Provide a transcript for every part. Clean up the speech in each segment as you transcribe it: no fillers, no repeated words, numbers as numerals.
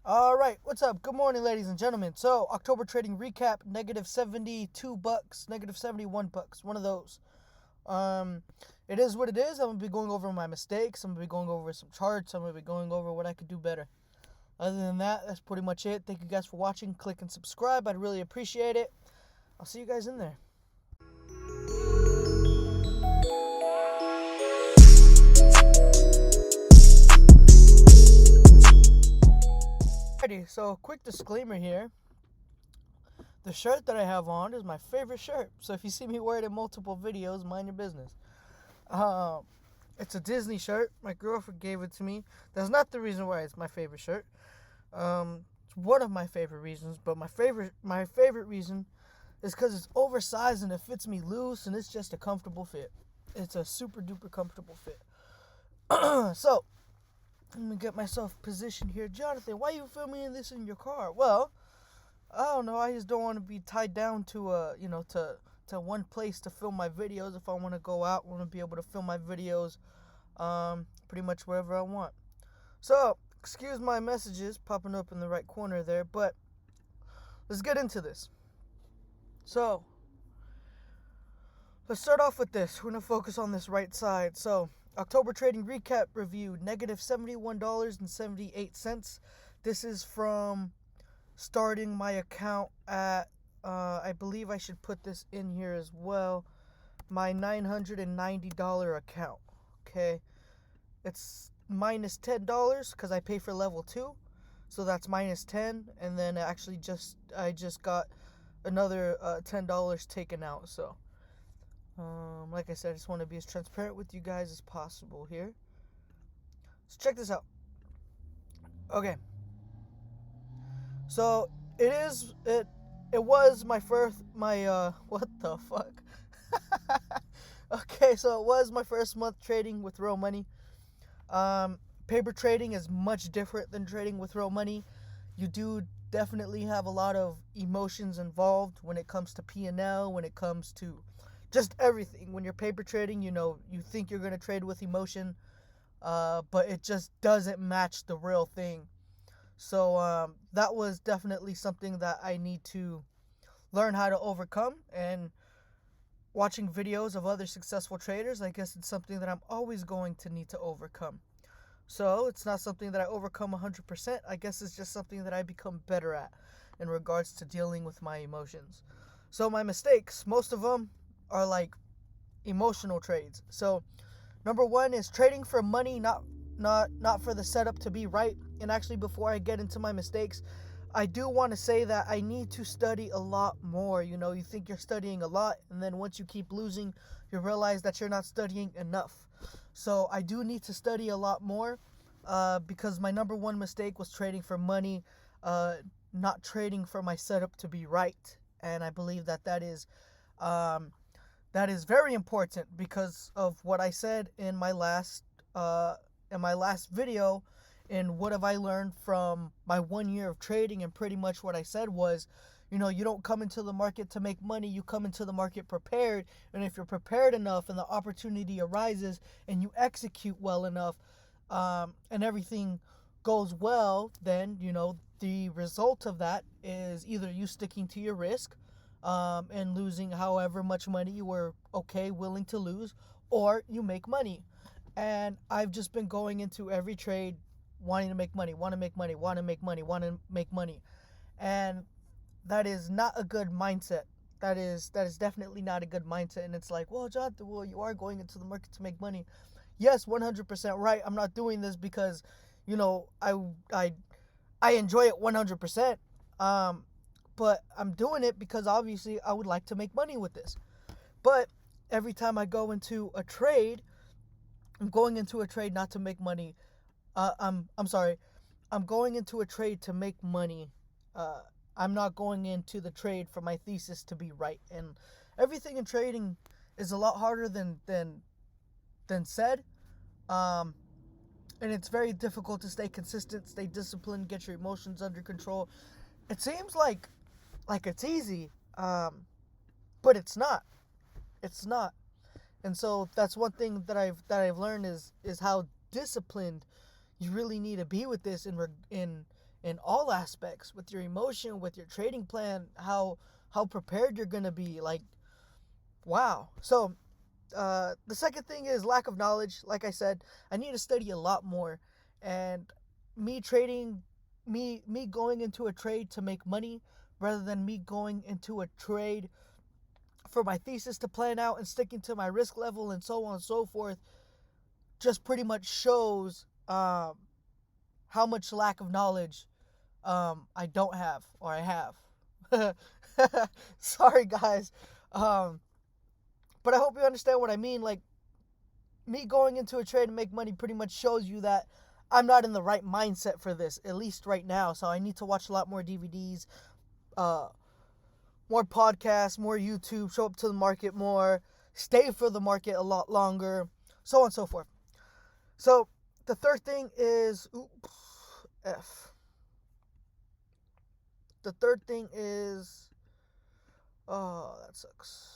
All right, what's up? Good morning, ladies and gentlemen. So, October trading recap, negative $72, negative $71, one of those. Um, it is what it is. I'm gonna be going over my mistakes. I'm gonna be going over some charts. I'm gonna be going over what I could do better. Other than that, that's pretty much it. Thank you guys for watching. Click and subscribe. I'd really appreciate it. I'll see you guys in there. Alrighty, so quick disclaimer here. The shirt that I have on is my favorite shirt. So if you see me wear it in multiple videos, mind your business. It's a Disney shirt. My girlfriend gave it to me. That's not the reason why it's my favorite shirt. It's one of my favorite reasons, but my favorite reason is because it's oversized and it fits me loose and it's just a comfortable fit. It's a super duper comfortable fit. So, let me get myself positioned here. Jonathan, why are you filming this in your car? Well, I don't know. I just don't want to be tied down to to one place to film my videos. If I want to go out, I want to be able to film my videos pretty much wherever I want. So, excuse my messages popping up in the right corner there, but let's get into this. So, let's start off with this. We're going to focus on this right side. So, October trading recap review, negative $71.78. This is from starting my account at, I believe I should put this in here as well, my $990 account, okay? It's minus $10 because I pay for level 2, so that's minus 10, and then I just got another $10 taken out, so, like I said, I just want to be as transparent with you guys as possible here. So check this out. Okay. So it was my what the fuck? Okay, so it was my first month trading with real money. Paper trading is much different than trading with real money. You do definitely have a lot of emotions involved when it comes to P&L, when it comes to just everything. When you're paper trading, you think you're going to trade with emotion, but it just doesn't match the real thing. So that was definitely something that I need to learn how to overcome. And watching videos of other successful traders, I guess it's something that I'm always going to need to overcome. So it's not something that I overcome 100%. I guess it's just something that I become better at in regards to dealing with my emotions. So my mistakes, most of them are like emotional trades. So number one is trading for money, not for the setup to be right. And actually, before I get into my mistakes, I do want to say that I need to study a lot more. You think you're studying a lot, and then once you keep losing, you realize that you're not studying enough. So I do need to study a lot more, because my number one mistake was trading for money, not trading for my setup to be right. And I believe that is very important because of what I said in my last video. And what have I learned from my 1 year of trading? And pretty much what I said was, you don't come into the market to make money. You come into the market prepared. And if you're prepared enough and the opportunity arises and you execute well enough, and everything goes well, then, the result of that is either you sticking to your risk, and losing however much money you were willing to lose, or you make money. And I've just been going into every trade wanting to make money, and that is not a good mindset. That is definitely not a good mindset. And it's like, well, Jonathan, you are going into the market to make money. Yes, 100% right. I'm not doing this because, I enjoy it 100%. But I'm doing it because obviously I would like to make money with this. But every time I go into a trade, I'm going into a trade not to make money. I'm sorry. I'm going into a trade to make money. I'm not going into the trade for my thesis to be right. And everything in trading is a lot harder than said. And it's very difficult to stay consistent, stay disciplined, get your emotions under control. It seems like it's easy, but it's not. It's not. And so that's one thing that I've learned is how disciplined you really need to be with this in in all aspects, with your emotion, with your trading plan, how prepared you're gonna be. Like, wow. So the second thing is lack of knowledge. Like I said, I need to study a lot more, and me trading, me going into a trade to make money rather than me going into a trade for my thesis to plan out and sticking to my risk level and so on and so forth, just pretty much shows how much lack of knowledge I don't have, or I have. Sorry, guys. But I hope you understand what I mean. Like, me going into a trade to make money pretty much shows you that I'm not in the right mindset for this, at least right now. So I need to watch a lot more DVDs, uh, more podcasts, more YouTube, show up to the market more, stay for the market a lot longer, so on and so forth. So the third thing is, F. The third thing is, oh, that sucks.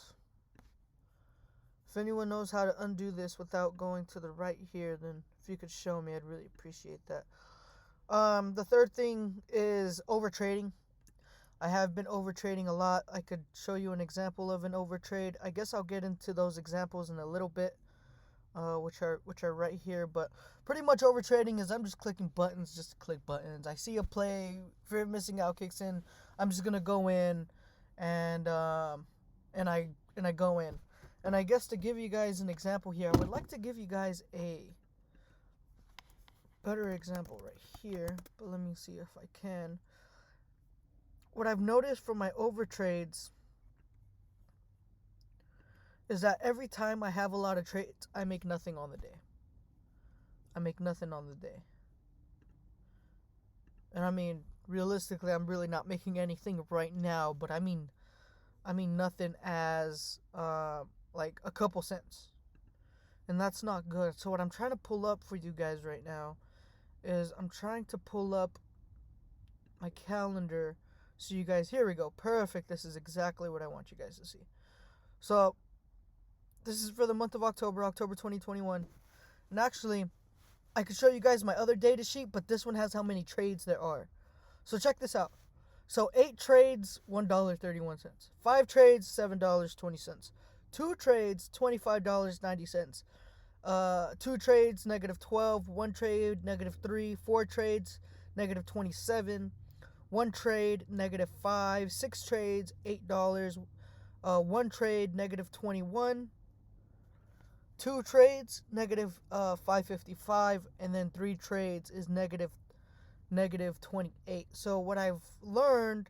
If anyone knows how to undo this without going to the right here, then if you could show me, I'd really appreciate that. The third thing is overtrading. I have been overtrading a lot. I could show you an example of an overtrade. I guess I'll get into those examples in a little bit, which are right here. But pretty much overtrading is I'm just clicking buttons just to click buttons. I see a play, fear of missing out kicks in. I'm just gonna go in, and I go in. And I guess to give you guys an example here, I would like to give you guys a better example right here. But let me see if I can. What I've noticed from my overtrades is that every time I have a lot of trades, I make nothing on the day. I make nothing on the day. And I mean, realistically, I'm really not making anything right now, but I mean nothing as like a couple cents. And that's not good. So what I'm trying to pull up for you guys right now is I'm trying to pull up my calendar. So you guys, here we go. Perfect. This is exactly what I want you guys to see. So this is for the month of October 2021. And actually, I could show you guys my other data sheet, but this one has how many trades there are. So check this out. So 8 trades, $1.31. 5 trades, $7.20. 2 trades, $25.90. 2 trades, -12. 1 trade, -3. 4 trades, -27. 1 trade, -5. 6 trades, $8. 1 trade, -21. 2 trades, -555, and then 3 trades is -28. So what I've learned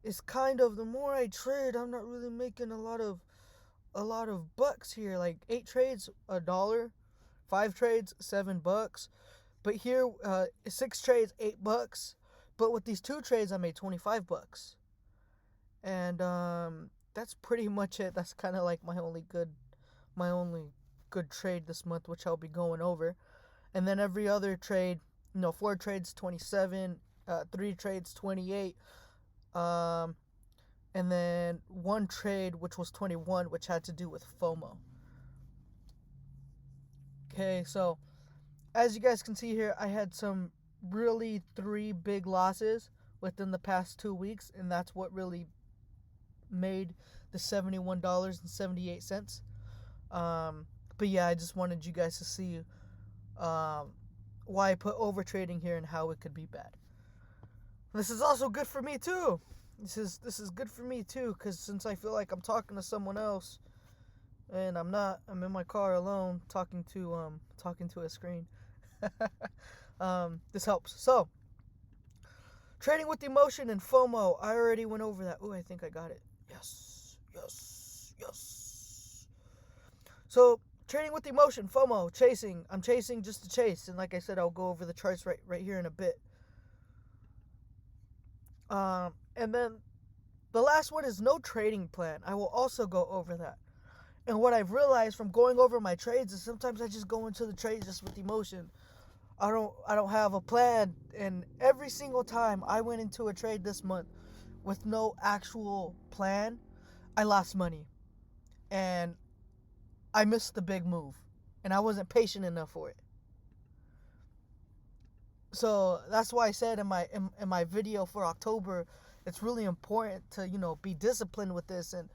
is kind of the more I trade, I'm not really making a lot of bucks here. Like 8 trades, $1. 5 trades, $7. But here, 6 trades, $8. But with these 2 trades, I made $25. And that's pretty much it. That's kind of like my only good trade this month, which I'll be going over. And then every other trade, 4 trades, 27, 3 trades, 28, and then 1 trade, which was 21, which had to do with FOMO. Okay, so as you guys can see here, I had some really 3 big losses within the past 2 weeks, and that's what really made the $71.78. But yeah, I just wanted you guys to see why I put overtrading here and how it could be bad. This is also good for me too. This is good for me too, because since I feel like I'm talking to someone else, and I'm not. I'm in my car alone talking to a screen. This helps. So, trading with emotion and FOMO. I already went over that. Oh, I think I got it. Yes. So, trading with emotion, FOMO, chasing. I'm chasing just to chase, and like I said, I'll go over the charts right here in a bit. And then the last one is no trading plan. I will also go over that. And what I've realized from going over my trades is sometimes I just go into the trades just with emotion. I don't have a plan, and every single time I went into a trade this month with no actual plan, I lost money. And I missed the big move, and I wasn't patient enough for it. So that's why I said in my video for October, it's really important to, you know, be disciplined with this. And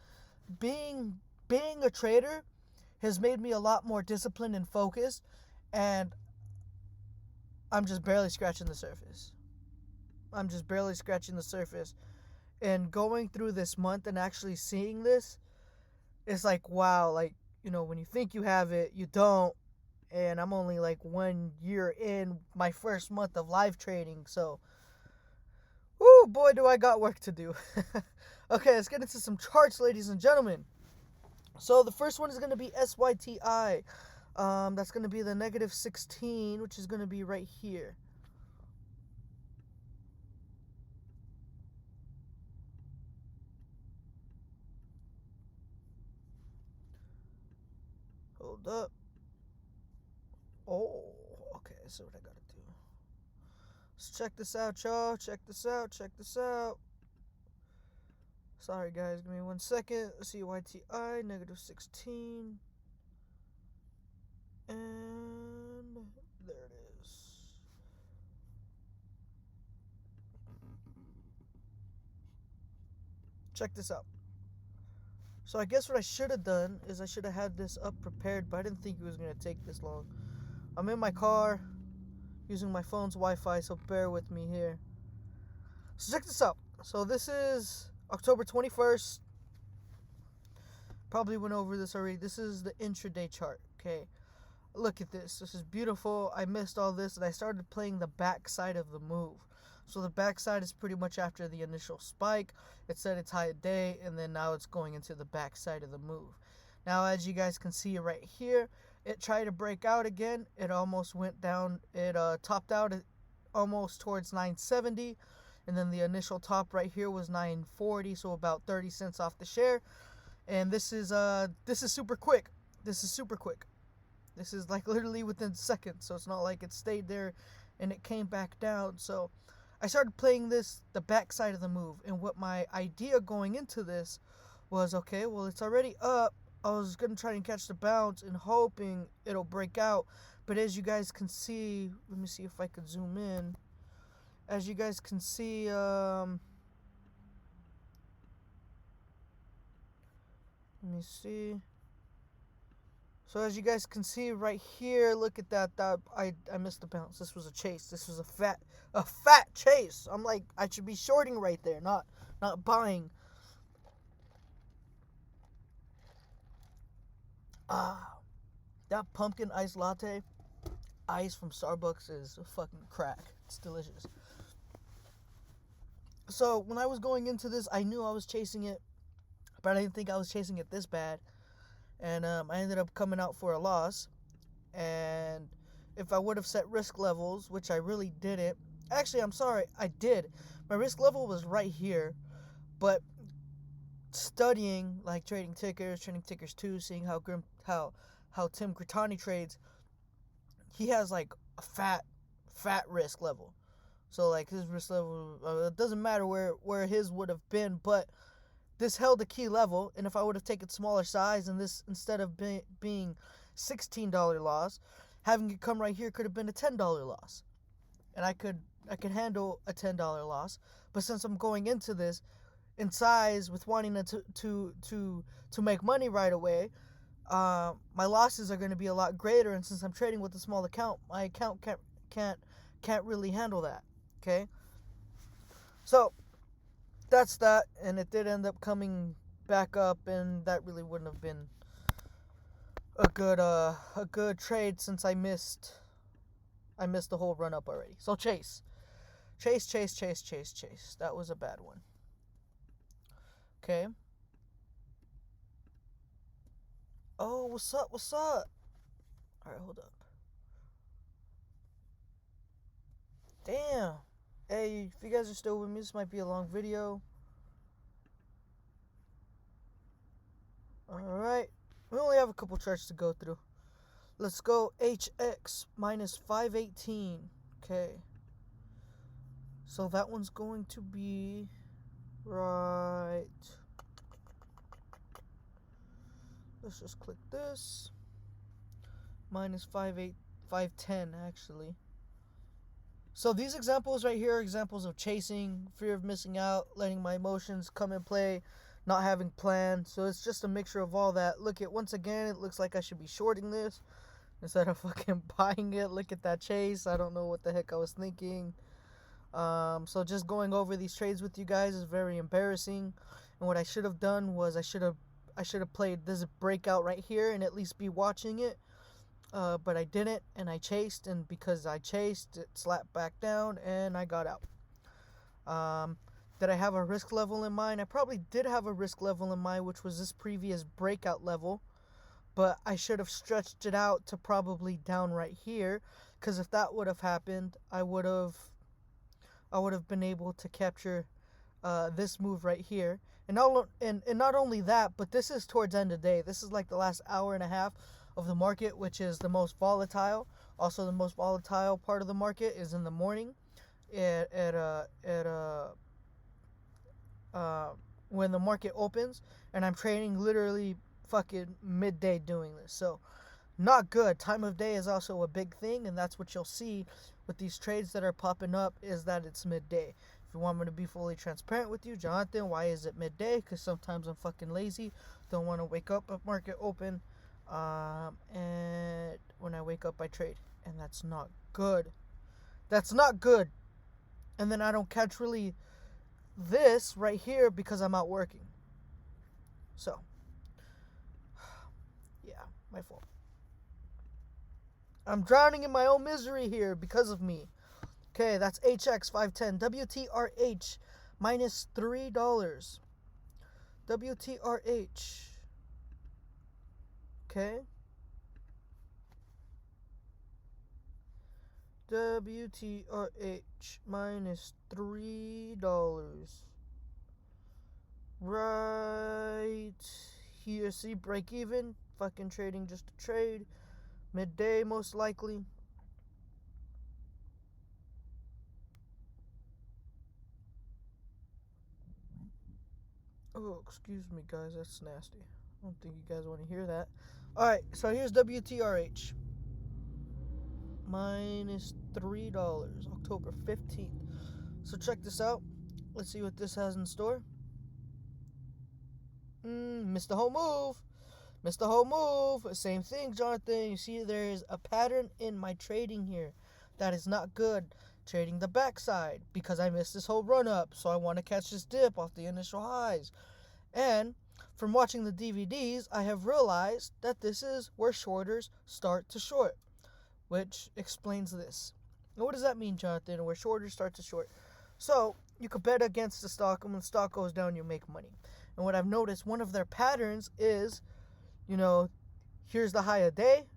being being a trader has made me a lot more disciplined and focused, and I'm just barely scratching the surface. I'm just barely scratching the surface. And going through this month and actually seeing this, it's like, wow, like, you know, when you think you have it, you don't. And I'm only like 1 year in my first month of live trading. So, whoo, boy, do I got work to do. Okay, let's get into some charts, ladies and gentlemen. So the first one is going to be SYTI. That's going to be the negative 16, which is going to be right here. Hold up. Oh, okay, so what I got to do. Let's check this out, y'all. Check this out. Check this out. Sorry, guys. Give me 1 second. CYTI, negative 16. And there it is. Check this out. So I guess what I should have done is I should have had this up prepared, but I didn't think it was going to take this long. I'm in my car using my phone's Wi-Fi, so bear with me here. So check this out. So this is October 21st. Probably went over this already. This is the intraday chart, okay? Look at this. This is beautiful. I missed all this, and I started playing the backside of the move. So the backside is pretty much after the initial spike. It said it's high day, and then now it's going into the backside of the move. Now, as you guys can see right here, it tried to break out again. It almost went down. It topped out at almost towards 970, and then the initial top right here was 940, so about 30 cents off the share. And this is super quick. This is super quick. This is like literally within seconds, so it's not like it stayed there and it came back down. So I started playing this, the backside of the move, and what my idea going into this was, okay, well, it's already up. I was going to try and catch the bounce and hoping it'll break out. But as you guys can see, let me see if I could zoom in. As you guys can see, let me see. So as you guys can see right here, look at that. I missed the bounce. This was a chase. This was a fat chase. I'm like, I should be shorting right there, not buying. That pumpkin ice latte, ice from Starbucks, is a fucking crack. It's delicious. So when I was going into this, I knew I was chasing it, but I didn't think I was chasing it this bad. And I ended up coming out for a loss. And if I would have set risk levels, which I really didn't. Actually, I'm sorry, I did. My risk level was right here. But studying, like trading tickers 2, seeing how Tim Gritani trades, he has like a fat risk level. So like his risk level, it doesn't matter where his would have been, but this held a key level, and if I would have taken smaller size, and this, instead of being $16 loss, having it come right here could have been a $10 loss, and I could handle a $10 loss. But since I'm going into this in size with wanting to make money right away, my losses are going to be a lot greater, and since I'm trading with a small account, my account can't really handle that. Okay, so that's that, and it did end up coming back up, and that really wouldn't have been a good trade since I missed the whole run up already. So chase. That was a bad one. Okay. Oh, what's up? All right, hold up. Damn. Hey, if you guys are still with me, this might be a long video. Alright. We only have a couple charts to go through. Let's go HX minus 518. Okay. So that one's going to be right. Let's just click this. Minus 510 actually. So these examples right here are examples of chasing, fear of missing out, letting my emotions come in play, not having plans. So it's just a mixture of all that. Look at, once again, it looks like I should be shorting this instead of fucking buying it. Look at that chase. I don't know what the heck I was thinking. So just going over these trades with you guys is very embarrassing. And what I should have done was I should have played this breakout right here and at least be watching it. But I didn't, and I chased, and because I chased, it slapped back down, and I got out. Did I have a risk level in mind? I probably did have a risk level in mind, which was this previous breakout level, but I should have stretched it out to probably down right here, because if that would have happened, I would have been able to capture this move right here. And not only that, but this is towards end of day. This is like the last hour and a half of the market, which is the most volatile. Also, the most volatile part of the market is in the morning, when the market opens, and I'm trading literally fucking midday doing this. So, not good. Time of day is also a big thing, and that's what you'll see with these trades that are popping up, is that it's midday. If you want me to be fully transparent with you, Jonathan, why is it midday? Because sometimes I'm fucking lazy, don't want to wake up at market open, and when I wake up I trade, and that's not good. That's not good. And then I don't catch really this right here because I'm out working. So, yeah, my fault. I'm drowning in my own misery here because of me. Okay, that's HX510. WTRH minus $3. WTRH. Okay. WTRH minus $3. Right here. See, break even. Fucking trading just to trade. Midday, most likely. Oh, excuse me, guys. That's nasty. I don't think you guys want to hear that. Alright, so here's WTRH. Minus $3. October 15th. So check this out. Let's see what this has in store. Missed the whole move. Missed the whole move. Same thing, Jonathan. You see, there's a pattern in my trading here. That is not good. Trading the backside because I missed this whole run up. So I want to catch this dip off the initial highs. And from watching the DVDs, I have realized that this is where shorters start to short, which explains this. And what does that mean, Jonathan? Where shorters start to short? So you could bet against the stock, and when the stock goes down, you make money. And what I've noticed, one of their patterns is, here's the high a day.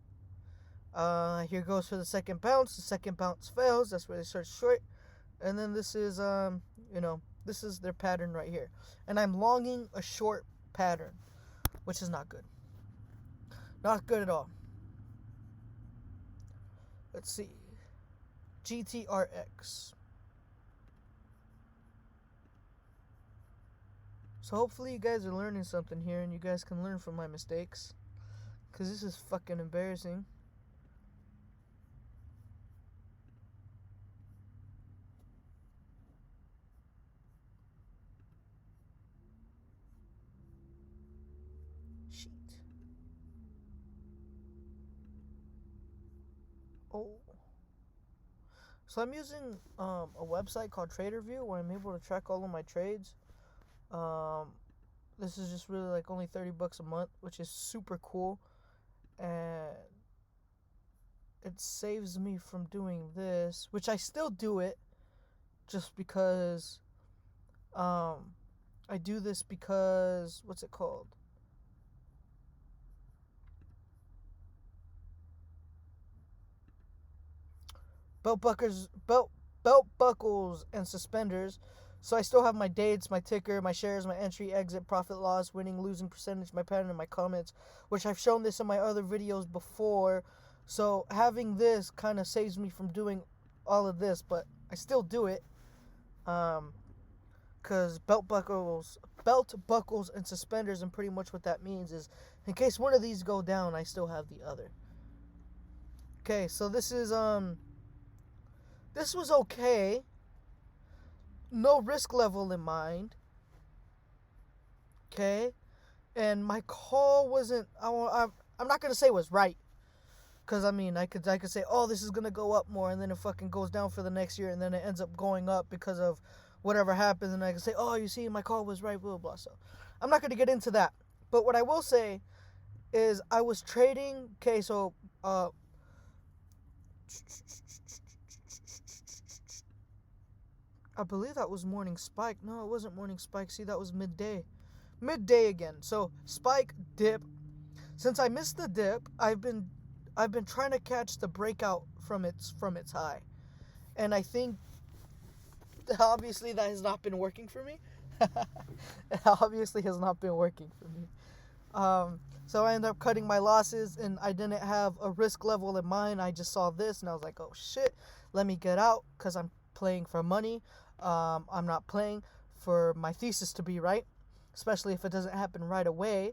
Here goes for the second bounce. The second bounce fails. That's where they start short. And then this is, this is their pattern right here. And I'm longing a short pattern, which is not good. Not good at all. Let's see. GTRX. So hopefully you guys are learning something here, and you guys can learn from my mistakes, because this is fucking embarrassing. Shit. Oh. So I'm using a website called TraderView where I'm able to track all of my trades. This is just really like only $30 a month, which is super cool, and it saves me from doing this, which I still do it just because I do this because, what's it called? Belt buckles and suspenders. So I still have my dates, my ticker, my shares, my entry, exit, profit, loss, winning, losing percentage, my pattern, and my comments, which I've shown this in my other videos before. So having this kind of saves me from doing all of this, but I still do it. Because belt buckles, and suspenders, and pretty much what that means is, in case one of these go down, I still have the other. Okay, so this is This was okay. No risk level in mind. Okay? And my call wasn't, I'm not going to say it was right. Because, I mean, I could say, oh, this is going to go up more, and then it fucking goes down for the next year, and then it ends up going up because of whatever happens, and I can say, oh, you see, my call was right, blah, blah, blah. So I'm not going to get into that. But what I will say is I was trading, okay, so, I believe that was morning spike. No, it wasn't morning spike. See, that was midday. Midday again. So, spike, dip. Since I missed the dip, I've been trying to catch the breakout from its high. And I think obviously that has not been working for me. It obviously has not been working for me. So I ended up cutting my losses, and I didn't have a risk level in mind. I just saw this, and I was like, oh shit, let me get out, because I'm playing for money. I'm not playing for my thesis to be right, especially if it doesn't happen right away.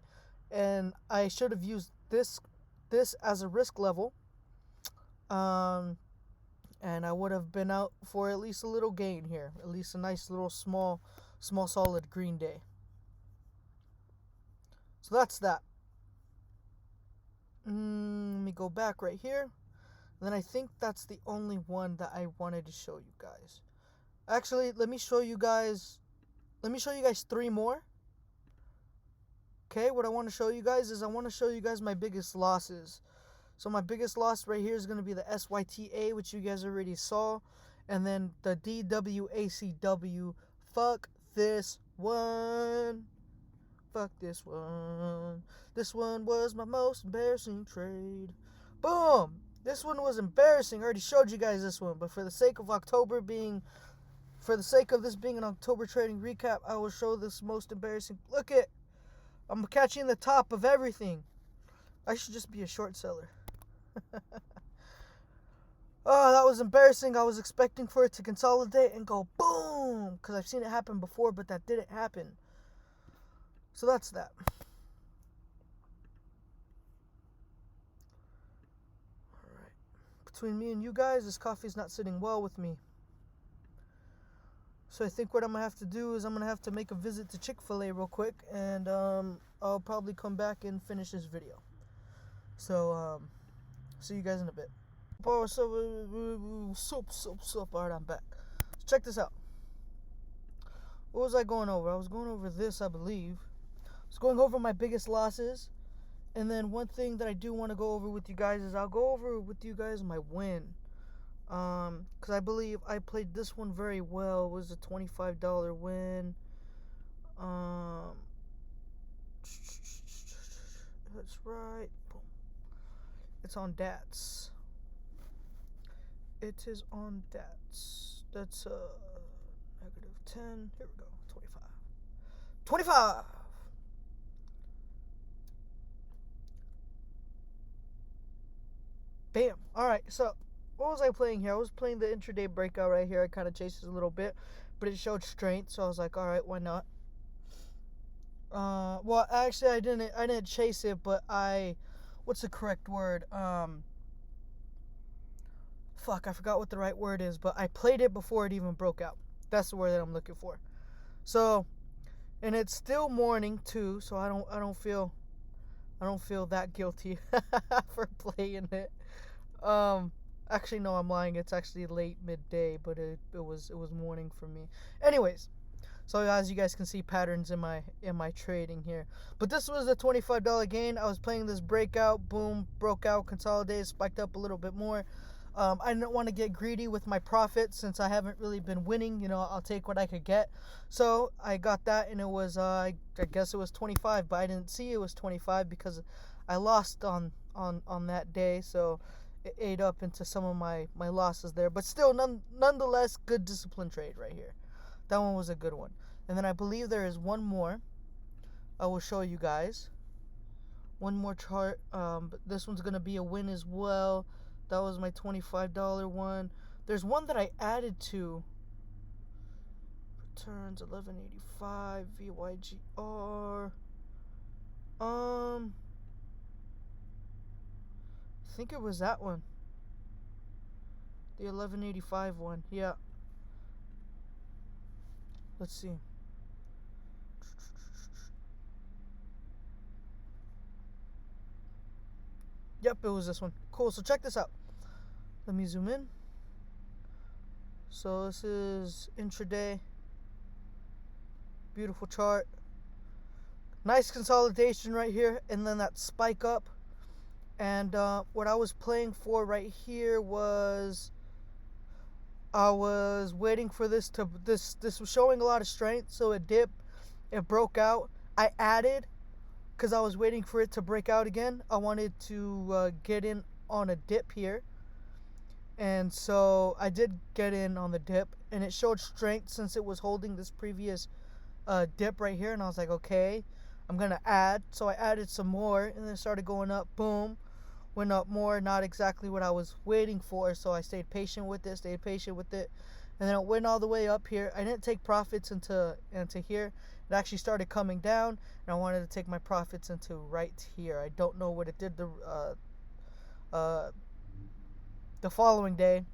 And I should have used this as a risk level. And I would have been out for at least a little gain here, at least a nice little small solid green day. So that's that. Let me go back right here. And then I think that's the only one that I wanted to show you guys. Actually, let me show you guys 3 more. Okay, what I want to show you guys is I want to show you guys my biggest losses. So my biggest loss right here is going to be the SYTA, which you guys already saw. And then the DWACW. Fuck this one. Fuck this one. This one was my most embarrassing trade. Boom! This one was embarrassing. I already showed you guys this one. But for the sake of this being an October trading recap, I will show this most embarrassing. Look it. I'm catching the top of everything. I should just be a short seller. Oh, that was embarrassing. I was expecting for it to consolidate and go boom, because I've seen it happen before, but that didn't happen. So that's that. Alright. Between me and you guys, this coffee's not sitting well with me. So I think what I'm going to have to do is I'm going to have to make a visit to Chick-fil-A real quick, and I'll probably come back and finish this video. So, see you guys in a bit. Alright, I'm back. So check this out. What was I going over? I was going over this, I believe. I was going over my biggest losses. And then one thing that I do want to go over with you guys is I'll go over with you guys my win. Because I believe I played this one very well. It was a $25 win. That's right. Boom. It's on DATS. It is on DATS. That's negative 10. Here we go. 25. 25! Bam. Alright, so what was I playing here? I was playing the intraday breakout right here. I kind of chased it a little bit, but it showed strength, so I was like, alright, why not? Well, actually, I didn't chase it, but what's the correct word? Fuck, I forgot what the right word is, but I played it before it even broke out. That's the word that I'm looking for. So, and it's still morning too, so I don't feel that guilty for playing it. Actually no, I'm lying. It's actually late midday, but it was morning for me. Anyways, so as you guys can see patterns in my trading here. But this was a $25 gain. I was playing this breakout, boom, broke out, consolidated, spiked up a little bit more. I didn't want to get greedy with my profit since I haven't really been winning. You know, I'll take what I could get. So I got that, and it was I guess it was 25, but I didn't see it was 25 because I lost on that day. So it ate up into some of my losses there. But still, nonetheless, good discipline trade right here. That one was a good one. And then I believe there is one more I will show you guys. One more chart. But this one's gonna be a win as well. That was my $25 one. There's one that I added to. Returns 1185 VYGR. I think it was that one. I The 1185 one. Yeah. Let's see. Yep, it was this one. Cool. So check this out. Let me zoom in. So this is intraday. Beautiful chart. Nice consolidation right here, and then that spike up. And what I was playing for right here was I was waiting for this to this was showing a lot of strength, so it dipped, it broke out. I added because I was waiting for it to break out again. I wanted to get in on a dip here. And so I did get in on the dip, and it showed strength since it was holding this previous dip right here. And I was like, okay, I'm going to add. So I added some more, and then it started going up. Boom. Went up more. Not exactly what I was waiting for. So I stayed patient with it, And then it went all the way up here. I didn't take profits into here. It actually started coming down, and I wanted to take my profits into right here. I don't know what it did the following day,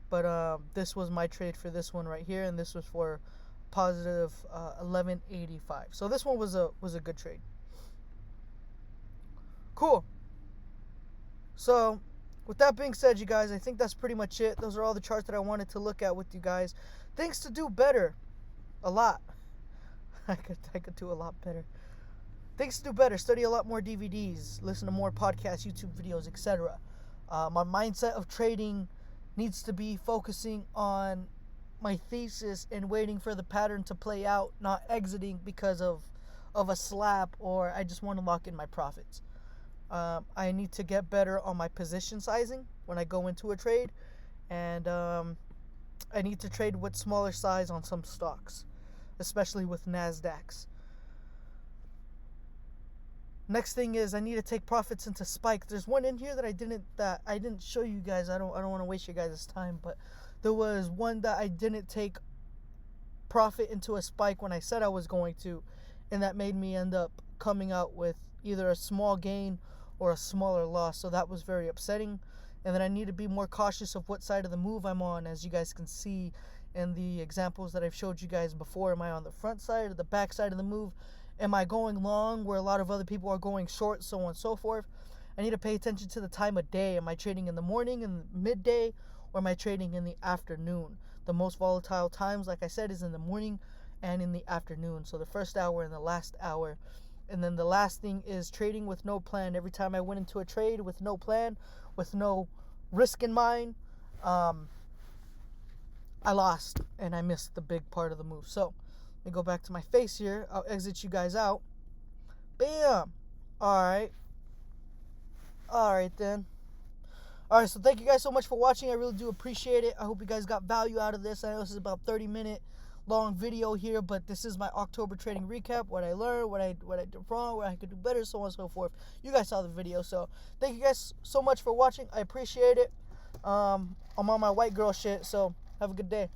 but this was my trade for this one right here, and this was for positive 1185. So this one was a good trade. Cool. So with that being said, you guys, I think that's pretty much it. Those are all the charts that I wanted to look at with you guys. Things to do better. A lot. I could do a lot better. Things to do better. Study a lot more DVDs. Listen to more podcasts, YouTube videos, etc. My mindset of trading needs to be focusing on my thesis and waiting for the pattern to play out, not exiting because of a slap, or I just want to lock in my profits. I need to get better on my position sizing when I go into a trade, and I need to trade with smaller size on some stocks, especially with NASDAQs. Next thing is I need to take profits into spike. There's one in here that I didn't show you guys. I don't want to waste your guys' time, but there was one that I didn't take profit into a spike when I said I was going to, and that made me end up coming out with either a small gain or a smaller loss. So that was very upsetting. And then I need to be more cautious of what side of the move I'm on, as you guys can see in the examples that I've showed you guys before. Am I on the front side or the back side of the move? Am I going long where a lot of other people are going short, so on and so forth? I need to pay attention to the time of day. Am I trading in the morning and midday, or am I trading in the afternoon? The most volatile times, like I said, is in the morning and in the afternoon. So the first hour and the last hour. And then the last thing is trading with no plan. Every time I went into a trade with no plan, with no risk in mind, I lost and I missed the big part of the move. So let me go back to my face here. I'll exit you guys out. Bam. Alright then. Alright, so thank you guys so much for watching. I really do appreciate it. I hope you guys got value out of this. I know this is about 30-minute long video here, but this is my October trading recap. What I learned, what I did wrong, what I could do better, so on and so forth. You guys saw the video, so thank you guys so much for watching. I appreciate it. I'm on my white girl shit, so have a good day.